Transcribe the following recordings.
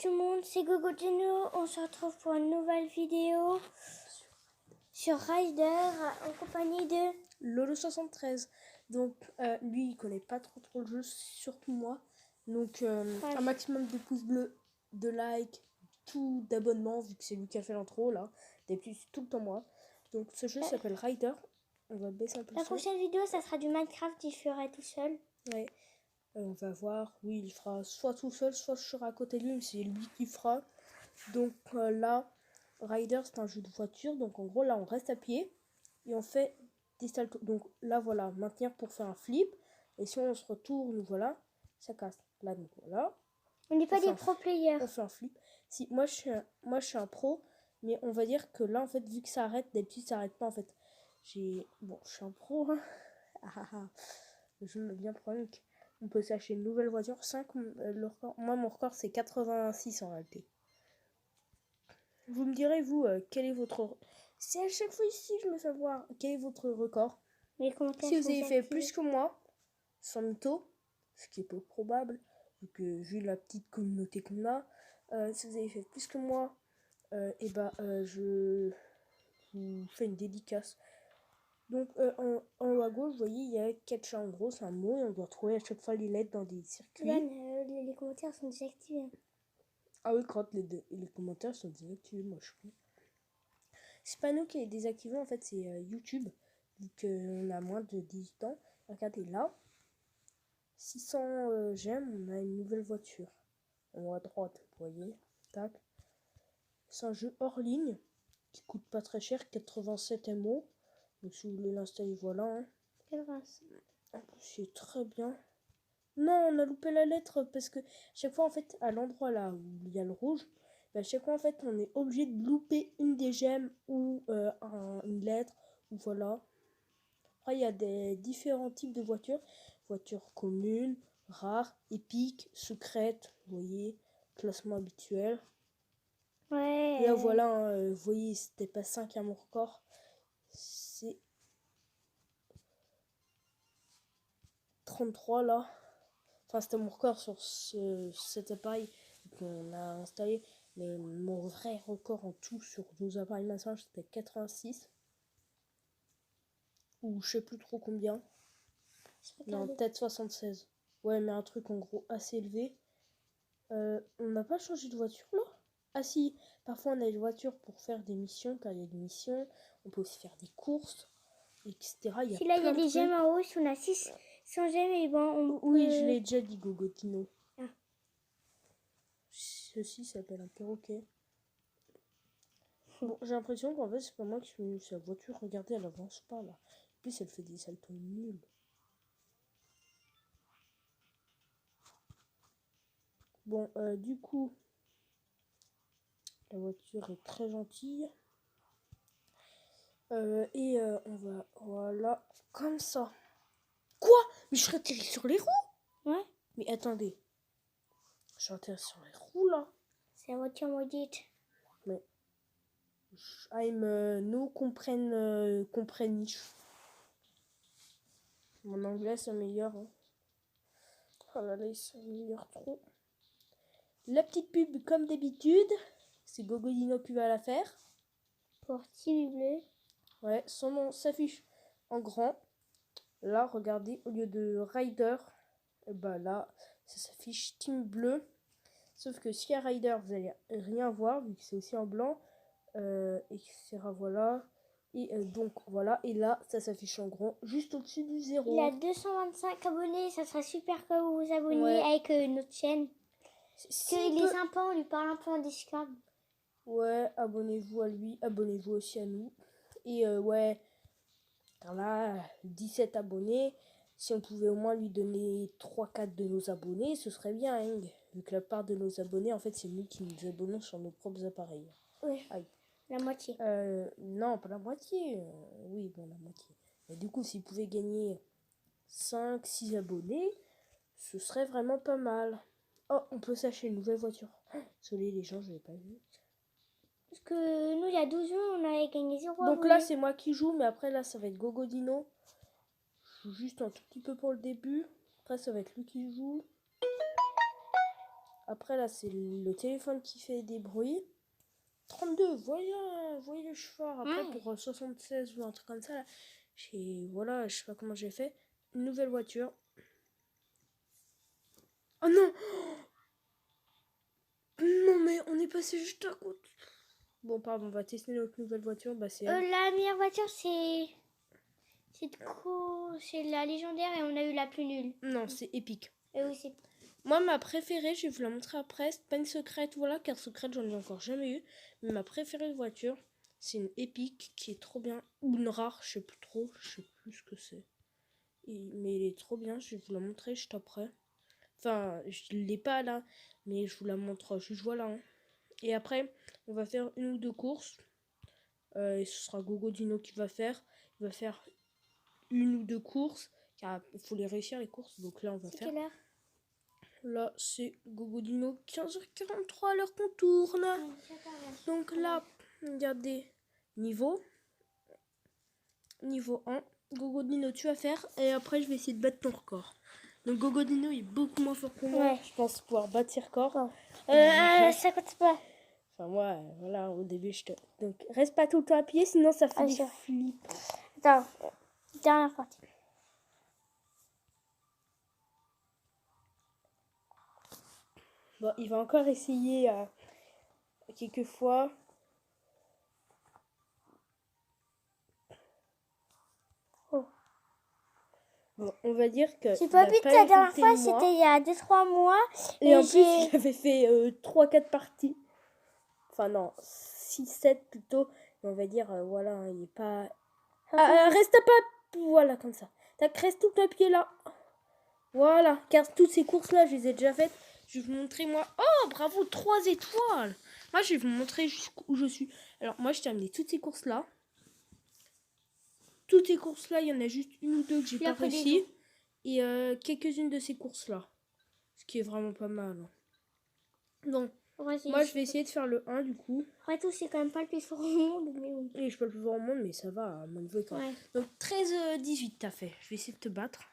tout le monde, c'est GoGoDino. On se retrouve pour une nouvelle vidéo sur Rider en compagnie de Lolo73. Donc lui il connaît pas trop le jeu, surtout moi. Donc un maximum de pouces bleus, de likes, tout d'abonnements, vu que c'est lui qui a fait l'intro là. Des plus tout le temps moi. Donc ce jeu s'appelle Rider. On va baisser un peu le la son. prochaine vidéo, ça sera du Minecraft, il ferait tout seul. Ouais. On va voir. Oui, il fera soit tout seul, soit je serai à côté de lui, mais c'est lui qui fera. Donc là, Rider c'est un jeu de voiture. Donc en gros là on reste à pied et on fait des saltos. Donc là voilà, maintenir pour faire un flip. Et si on se retourne, voilà, ça casse. Là donc voilà. On n'est pas des pro players. On fait un flip. Si moi je suis un pro, mais on va dire que là en fait vu que ça arrête, d'habitude ça arrête pas en fait. Bon, je suis un pro. Hein. Le jeu me bien problème. On peut s'acheter une nouvelle voiture. 5, moi mon record c'est 86 en réalité. Vous me direz, vous, quel est votre... C'est à chaque fois ici, je me fais voir. Quel est votre record? Les commentaires Si vous avez fait activés. plus que moi, sans mytho, ce qui est peu probable, vu la petite communauté qu'on a, si vous avez fait plus que moi, je vous fais une dédicace. Donc, en haut à gauche, vous voyez, il y a catch en gros, c'est un mot, et on doit trouver à chaque fois les lettres dans des circuits. Les commentaires sont désactivés. Ah oui, quand les commentaires sont désactivés, moi je suis. C'est pas nous qui les désactivons, en fait, c'est YouTube. Vu qu'on a moins de 18 ans. Regardez là. 600 j'aime, on a une nouvelle voiture. En haut à droite, vous voyez. Tac. C'est un jeu hors ligne qui coûte pas très cher, 87 MO. Donc si vous voulez l'installer, voilà. Hein. 87. C'est très bien. Non, on a loupé la lettre parce que chaque fois, en fait, à l'endroit là où il y a le rouge, à chaque fois, en fait, on est obligé de louper une des gemmes ou une lettre, ou voilà. Après, il y a des différents types de voitures. Voitures communes, rares, épiques, secrètes, vous voyez, classement habituel. Ouais. Et là, voilà, hein, vous voyez, c'était pas 5 à mon record. C'est 33 là. Enfin, c'était mon record sur cet appareil qu'on a installé. Mais mon vrai record en tout sur nos appareils massage, c'était 86. Ou je sais plus trop combien. Non, peut-être 76. Ouais, mais un truc en gros assez élevé. On n'a pas changé de voiture là? Ah si, parfois on a une voiture pour faire des missions, car il y a des missions. On peut aussi faire des courses, etc. Si là, il y a des gemmes en haut, si on a 600 gemmes, et bon, Oui, je l'ai déjà dit, GoGoDino. Ah. Ceci s'appelle un perroquet. Bon, j'ai l'impression qu'en fait, c'est pas moi qui suis venu sur la voiture. Regardez, elle avance pas là. En plus, elle fait des saltos nuls. Bon, du coup, la voiture est très gentille. On va, voilà, comme ça. Quoi? Mais je serais atterri sur les roues? Ouais. Mais attendez. Je suis atterri sur les roues là. C'est la voiture maudite. Mais. No comprenne. Mon anglais s'améliore. Hein. Oh là là, il s'améliore trop. La petite pub, comme d'habitude, c'est GoGoDino qui va la faire. Pour Team Bleu. Ouais, son nom s'affiche en grand. Là, regardez, au lieu de Rider, et bah là, ça s'affiche Team Bleu. Sauf que si y a Rider, vous allez rien voir, vu que c'est aussi en blanc, etc. Voilà. Et donc, voilà. Et là, ça s'affiche en grand, juste au-dessus du 0. Il a 225 abonnés, ça serait super que vous vous abonniez avec notre chaîne. Il est sympa, on lui parle un peu en Discord. Ouais, abonnez-vous à lui, abonnez-vous aussi à nous. Et ouais, car là, 17 abonnés. Si on pouvait au moins lui donner 3-4 de nos abonnés, ce serait bien, hein, vu que la part de nos abonnés, en fait, c'est nous qui nous abonnons sur nos propres appareils. Oui, la moitié. Non, pas la moitié. Oui, bon, la moitié. Mais du coup, s'il pouvait gagner 5-6 abonnés, ce serait vraiment pas mal. Oh, on peut s'acheter une nouvelle voiture. Désolé, les gens, je l'ai pas vu. Parce que nous, il y a 12 jours, on avait gagné 0 Donc abonnés. là, c'est moi qui joue, mais après, là, ça va être GoGoDino. Je joue juste un tout petit peu pour le début. Après, ça va être lui qui joue. Après, là, c'est le téléphone qui fait des bruits. 32, voyez le cheval. Après, Ouais. pour 76 ou un truc comme ça, là, voilà, je sais pas comment j'ai fait. Une nouvelle voiture. Oh non! Non, mais on est passé juste à côté. Bon, pardon, on va tester notre nouvelle voiture. Bah, c'est elle. La meilleure voiture, c'est c'est la légendaire et on a eu la plus nulle. Non, c'est épique. Et oui, c'est... Moi, ma préférée, je vais vous la montrer après. C'est pas une secrète, voilà, car secrète, j'en ai encore jamais eu. Mais ma préférée de voiture, c'est une épique qui est trop bien. Ou une rare, je sais plus trop, je sais plus ce que c'est. Mais elle est trop bien, je vais vous la montrer juste après. Enfin, je l'ai pas là, mais je vous la montre juste voilà. Hein. Et après, on va faire une ou deux courses. Et ce sera Gogo Dino qui va faire. Il va faire une ou deux courses. Car il faut les réussir les courses. Donc là, on va faire. Quelle heure? Là, c'est Gogo Dino, 15h43 à l'heure qu'on tourne. Donc là, regardez, niveau 1. Gogo Dino, tu vas faire. Et après, je vais essayer de battre ton record. Donc Gogo Dino est beaucoup moins fort que moi. Ouais. Je pense pouvoir battre ses records. Ça compte pas. Enfin, moi, voilà, au début, Donc, reste pas tout le temps appuyé, sinon ça fait des sûr. flips. Attends, dernière partie. Bon, il va encore essayer quelques fois. Oh. Bon, on va dire que... J'ai pas vu que la dernière fois, c'était il y a 2-3 mois. Et en plus, il avait fait 3-4 parties. Enfin, non, 6-7 plutôt. Et on va dire, voilà, hein, il est pas... reste pas... Voilà, comme ça. Tac, reste tout appuyé là. Voilà, car toutes ces courses-là, je les ai déjà faites. Je vais vous montrer, moi... Oh, bravo, 3 étoiles. Moi, je vais vous montrer jusqu'où je suis. Alors, moi, je terminé toutes ces courses-là. Toutes ces courses-là, il y en a juste une ou deux que j'ai pas réussi. Et quelques-unes de ces courses-là. Ce qui est vraiment pas mal. Donc, moi, je vais essayer de faire le 1, du coup. Après tout, c'est quand même pas le plus fort au monde. Mais oui. Et je suis pas le plus fort au monde, mais ça va, à mon niveau. Ouais. Donc, 13-18, t'as fait. Je vais essayer de te battre.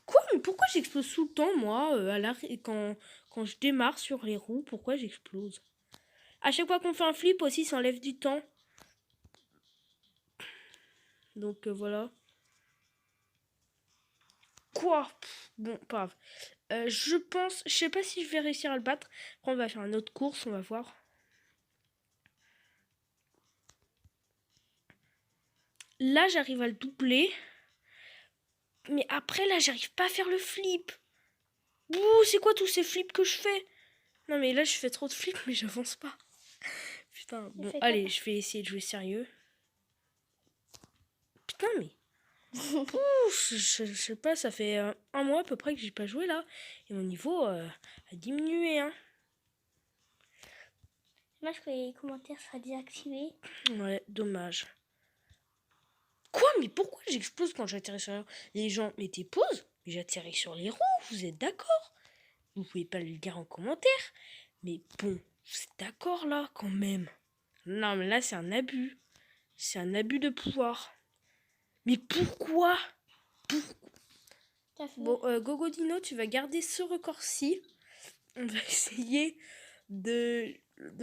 Quoi? Mais pourquoi j'explose tout le temps, moi, quand je démarre sur les roues? Pourquoi j'explose? À chaque fois qu'on fait un flip aussi, ça enlève du temps. Donc, voilà. Quoi? Bon, pas grave. Je sais pas si je vais réussir à le battre. Après, on va faire une autre course, on va voir. Là, j'arrive à le doubler. Mais après, là, j'arrive pas à faire le flip. Ouh, c'est quoi tous ces flips que je fais? Non, mais là, je fais trop de flips, mais j'avance pas. Putain, bon, allez, je vais essayer de jouer sérieux. Putain, mais... Ouh, je sais pas, ça fait un mois à peu près que j'ai pas joué, là. Et mon niveau a diminué, hein. Dommage que les commentaires soient désactivés. Ouais, dommage. Quoi? Mais pourquoi j'explose quand j'atterris sur les roues? Les gens, mettez pause, mais j'atterris sur les roues, vous êtes d'accord? Vous pouvez pas le dire en commentaire. Mais bon, vous êtes d'accord là, quand même? Non, mais là, c'est un abus. C'est un abus de pouvoir. Mais pourquoi? Bon, Gogo Dino, tu vas garder ce record-ci. On va essayer de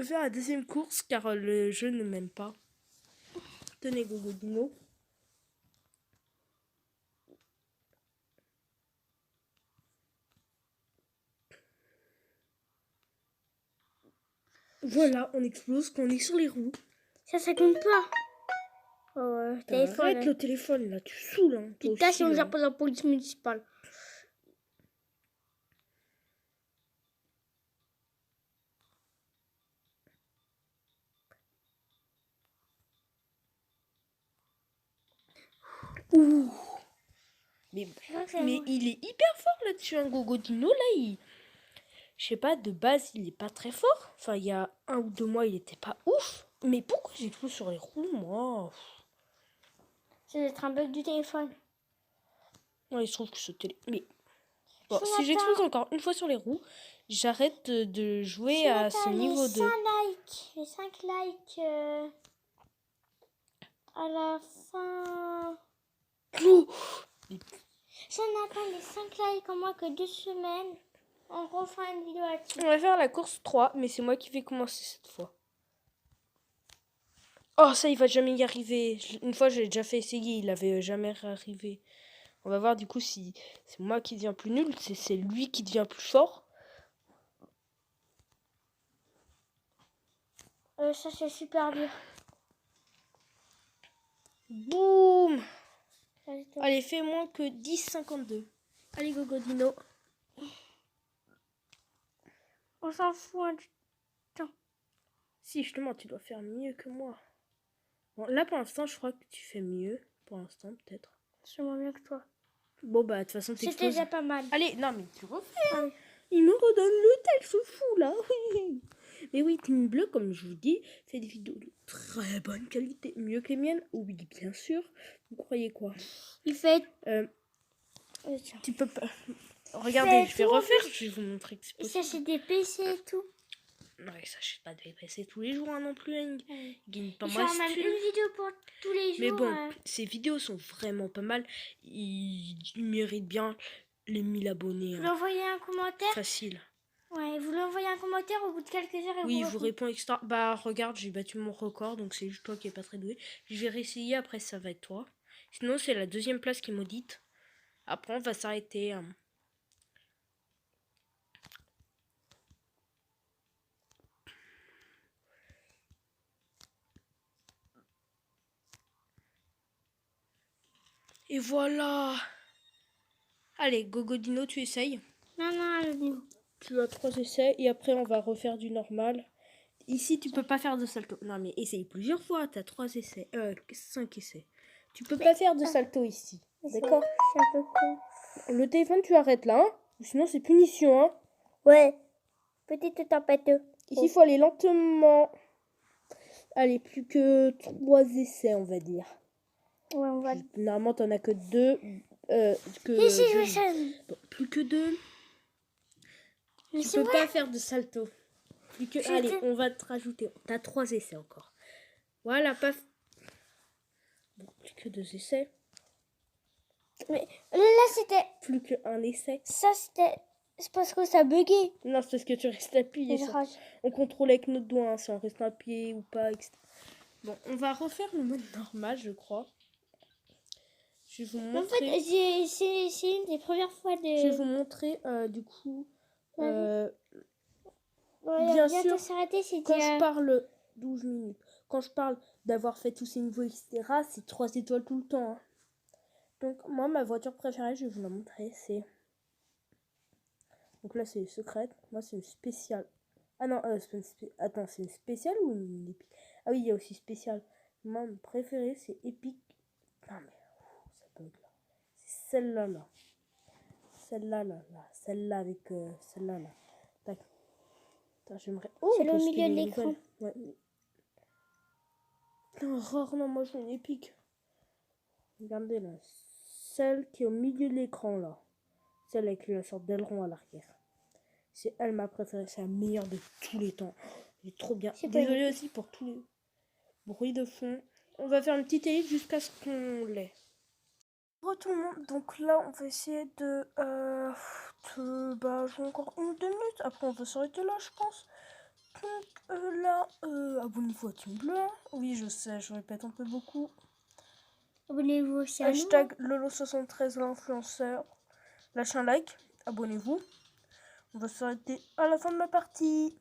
faire la deuxième course, car le jeu ne m'aime pas. Tenez, Gogo Dino. Voilà, on explose quand on est sur les roues. Ça compte pas. Oh ouais, téléphone. Arrête le téléphone là, tu saoules. Hein, tu tâches si on gère pas la police municipale. Ouh. Mais il est hyper fort là-dessus, un Gogo Dino. Là, je sais pas, de base, il est pas très fort. Enfin, il y a 1 ou 2 mois, il était pas ouf. Mais pourquoi j'explose sur les roues, moi? Ça doit être un bug du téléphone. Ouais, il se trouve que ce mais bon, si j'explose encore une fois sur les roues, j'arrête de jouer à ce niveau 2. Les 5 likes à la fin. Oh, Si on atteint les 5 likes en moins que 2 semaines, on refera une vidéo là-dessus. On va faire la course 3, mais c'est moi qui vais commencer cette fois. Oh, ça, il va jamais y arriver. Une fois, j'ai déjà fait essayer, il avait jamais arrivé. On va voir du coup si c'est moi qui deviens plus nul, c'est lui qui devient plus fort. Ça, c'est super dur. Boum! Allez, toi. Allez, fais moins que 10,52. Allez, Gogodino. On s'en fout hein, du temps. Si, justement, tu dois faire mieux que moi. Bon, là, pour l'instant, je crois que tu fais mieux. Pour l'instant, peut-être. C'est moins bien que toi. Bon, bah, de toute façon, C'était t'exploses. déjà pas mal. Allez, non, mais tu refais. Hein. Allez. Il me redonne le tel, ce fou, là. Mais oui, Team Bleu, comme je vous dis, fait des vidéos de très bonne qualité. Mieux que les miennes. Oui, bien sûr. Vous croyez quoi? Il fait... tiens. Tu peux pas... Regardez, je vais tout refaire. Je vais vous montrer que c'est Il possible. s'achète des PC et tout. Non, il s'achète pas de VPC tous les jours hein, non plus. Hein. Il gagne pas Il mal. fait même une vidéo pour tous les jours. Mais bon, ces vidéos sont vraiment pas mal. Il mérite bien les 1000 abonnés. Vous l'envoyez un commentaire. Facile. Ouais, vous l'envoyez un commentaire au bout de quelques heures. Et oui, je vous réponds extra. Bah, regarde, j'ai battu mon record, donc c'est juste toi qui est pas très doué. Je vais réessayer, après ça va être toi. Sinon, c'est la deuxième place qui est maudite. Après, on va s'arrêter. Et voilà. Allez, Gogodino, tu essayes. Non. Tu as 3 essais et après on va refaire du normal. Ici, tu peux pas faire de salto. Non, mais essaye plusieurs fois. Tu as 3 essais. 5 essais. Tu peux pas faire de salto ici. D'accord? C'est un peu con. Le téléphone, tu arrêtes là. Hein, sinon, c'est punition. Hein. Ouais. Petite tempête. Ici, il faut aller lentement. Allez, plus que 3 essais, on va dire. Ouais, on va... Normalement, t'en as que 2. Ici, je vais changer. Bon, plus que 2. Mais Tu c'est peux vrai. pas faire de salto. Plus que... Allez, on va te rajouter. T'as 3 essais encore. Voilà, paf. Bon, plus que 2 essais. Mais là, c'était... Plus qu'un essai. Ça, c'était... C'est parce que ça buguait. Non, c'est parce que tu restes appuyé. On contrôle avec notre doigt hein, si on reste appuyé ou pas, etc. Bon, on va refaire le mode normal, je crois. Je vais vous montrer... En fait, c'est une des premières fois de... Je vais vous montrer, du coup... Ouais, bien sûr, quand je parle 12 minutes, quand je parle d'avoir fait tous ces niveaux, etc., c'est 3 étoiles tout le temps. Hein. Donc, moi, ma voiture préférée, je vais vous la montrer, c'est... Donc là, c'est secrète. Moi, c'est une spéciale. Ah non, attends, c'est une spéciale ou une épique? Ah oui, il y a aussi spéciale. Moi, mon préféré, c'est épique. Non, mais ça bug là. C'est celle-là, là. Celle-là, là. Celle-là avec celle-là, là. Tac. J'aimerais... Oh, c'est le milieu de l'écran. Ouais. Non, rare, moi je veux une épique. Regardez là. Celle qui est au milieu de l'écran là. Celle avec la sorte d'aileron à l'arrière. C'est elle ma préférée. C'est la meilleure de tous les temps. Elle est trop bien. Désolée aussi pour tous les bruits de fond. On va faire une petite élite jusqu'à ce qu'on l'ait. Bonjour tout le monde. Donc là on va essayer de... jouer encore 1 ou 2 minutes. Après on va s'arrêter là je pense. Donc là, abonnez-vous à Team Bleu. Oui, je sais, je répète un peu beaucoup. Abonnez-vous aussi à Hashtag Lolo73 l'influenceur. Lâchez un like, abonnez-vous. On va s'arrêter à la fin de ma partie.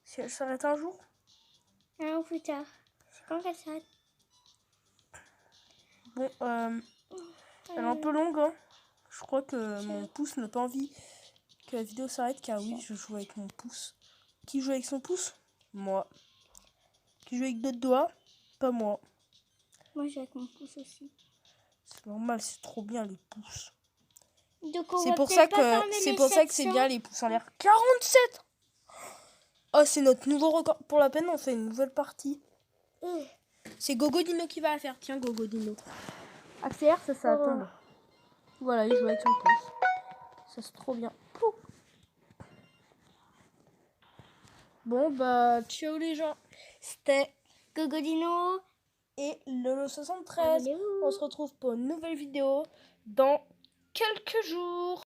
Si elle s'arrête un jour. Un an plus tard. C'est quand qu'elle s'arrête? Bon, elle est un peu longue. Hein. Je crois que mon pouce n'a pas envie que la vidéo s'arrête car oui, je joue avec mon pouce. Qui joue avec son pouce? Moi. Qui joue avec d'autres doigts? Pas moi. Moi, je joue avec mon pouce aussi. C'est normal, c'est trop bien les pouces. C'est pour ça que c'est bien les pouces en l'air. 47! Oh, c'est notre nouveau record. Pour la peine, on fait une nouvelle partie. C'est Gogodino qui va la faire. Tiens, Gogodino. Accélère, ça tombe. Voilà, il joue avec son pouce. Ça, c'est trop bien. Pouh. Bon, bah, ciao les gens. C'était Gogodino et Lolo73. On se retrouve pour une nouvelle vidéo dans quelques jours.